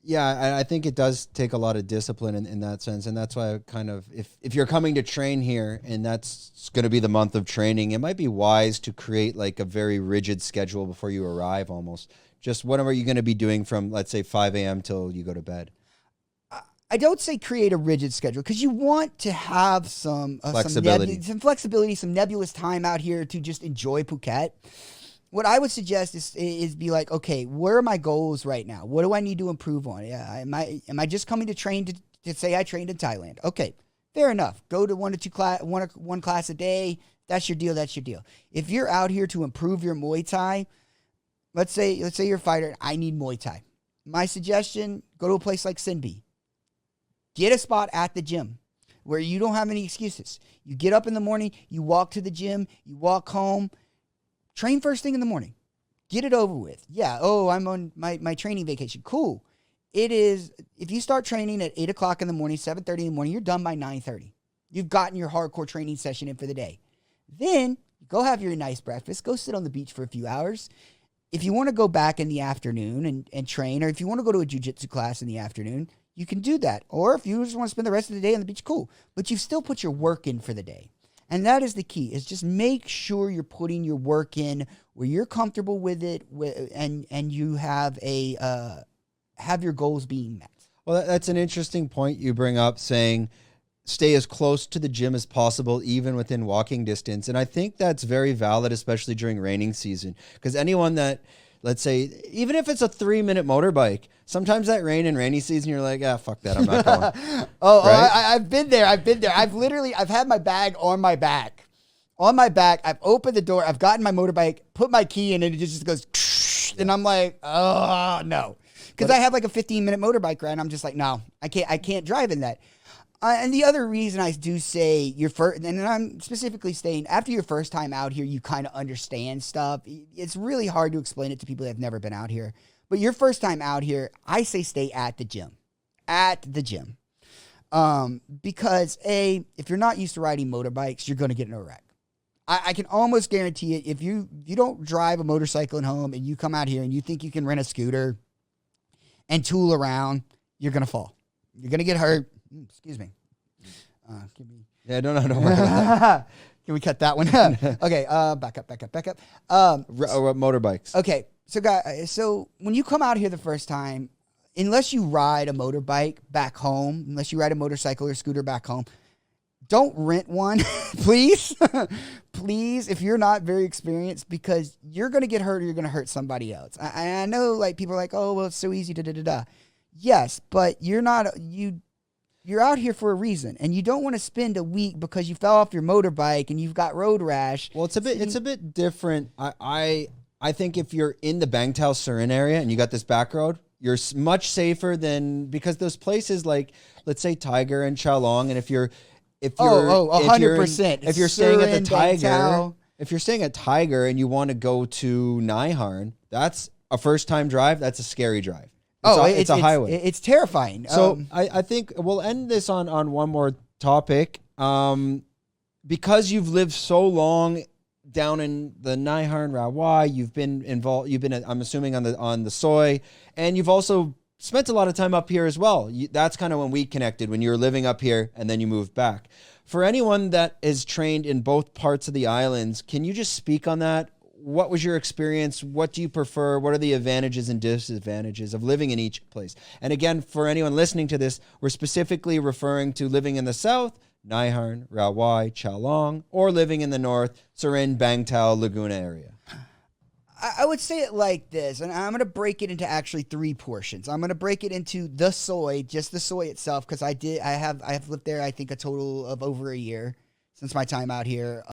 Yeah, I think it does take a lot of discipline in that sense. And that's why I kind of, if you're coming to train here and that's going to be the month of training, it might be wise to create like a very rigid schedule before you arrive almost. Just whatever you're going to be doing from, let's say, 5 a.m. till you go to bed. I don't say create a rigid schedule because you want to have some Flexibility. some flexibility, some nebulous time out here to just enjoy Phuket. What I would suggest is be like, okay, where are my goals right now? What do I need to improve on? Yeah, am I just coming to train to say I trained in Thailand? Okay, fair enough. Go to one class a day. That's your deal. That's your deal. If you're out here to improve your Muay Thai, let's say you're a fighter. I need Muay Thai. My suggestion: go to a place like Sinbi. Get a spot at the gym where you don't have any excuses. You get up in the morning, you walk to the gym, you walk home, train first thing in the morning. Get it over with. Yeah, I'm on my training vacation. Cool. It is, if you start training at 8 o'clock in the morning, 7:30 in the morning, you're done by 9:30. You've gotten your hardcore training session in for the day. Then, go have your nice breakfast. Go sit on the beach for a few hours. If you want to go back in the afternoon and train, or if you want to go to a jiu-jitsu class in the afternoon, you can do that. Or if you just want to spend the rest of the day on the beach, cool. But you've still put your work in for the day. And that is the key, is just make sure you're putting your work in where you're comfortable with it and you have have your goals being met. Well, that's an interesting point you bring up, saying stay as close to the gym as possible, even within walking distance. And I think that's very valid, especially during raining season. Because anyone that, let's say, even if it's a 3-minute motorbike, sometimes that rain and rainy season, you're like, fuck that, I'm not going. Right? I've been there. I've had my bag on my back. On my back, I've opened the door, I've gotten my motorbike, put my key in, and it just goes, and I'm like, oh, no. Because I have like a 15-minute motorbike ride, and I'm just like, no, I can't drive in that. And the other reason I do say your first, and I'm specifically saying after your first time out here, you kind of understand stuff. It's really hard to explain it to people that have never been out here. But your first time out here, I say stay at the gym. At the gym. Because if you're not used to riding motorbikes, you're going to get in a wreck. I can almost guarantee it. If you don't drive a motorcycle at home and you come out here and you think you can rent a scooter and tool around, you're going to fall. You're going to get hurt. Excuse me. Yeah, don't worry about that. Can we cut that one? Okay, back up. Motorbikes. Okay, so guys, so when you come out here the first time, unless you ride a motorbike back home, unless you ride a motorcycle or scooter back home, don't rent one, please. Please, if you're not very experienced, because you're going to get hurt or you're going to hurt somebody else. I know, like, people are like, oh, well, it's so easy, da-da-da-da. Yes, but you're out here for a reason, and you don't want to spend a week because you fell off your motorbike and you've got road rash. Well, it's a bit different. I think if you're in the Bangtao Surin area and you got this back road, you're much safer than, because those places like, let's say, Tiger and Chalong, and if you're 100%. If you're staying at the Surin, Tiger, Bangtao. if you're staying at Tiger and you want to go to Nai Harn, that's a first time drive. That's a scary drive. It's a highway. It's terrifying. So I think we'll end this on one more topic. Because you've lived so long down in the Nai Harn Rawai, you've been involved. You've been, I'm assuming, on the soy, and you've also spent a lot of time up here as well. That's kind of when we connected, when you were living up here and then you moved back. For anyone that is trained in both parts of the islands, can you just speak on that? What was your experience? What do you prefer? What are the advantages and disadvantages of living in each place? And again, for anyone listening to this, we're specifically referring to living in the south, Nai Harn, Rawai, Chalong, or living in the north, Surin, Bangtao, Laguna area. I would say it like this, and I'm going to break it into actually 3 portions. I'm going to break it into the soy, just the soy itself, because I have lived there, I think, a total of over a year since my time out here.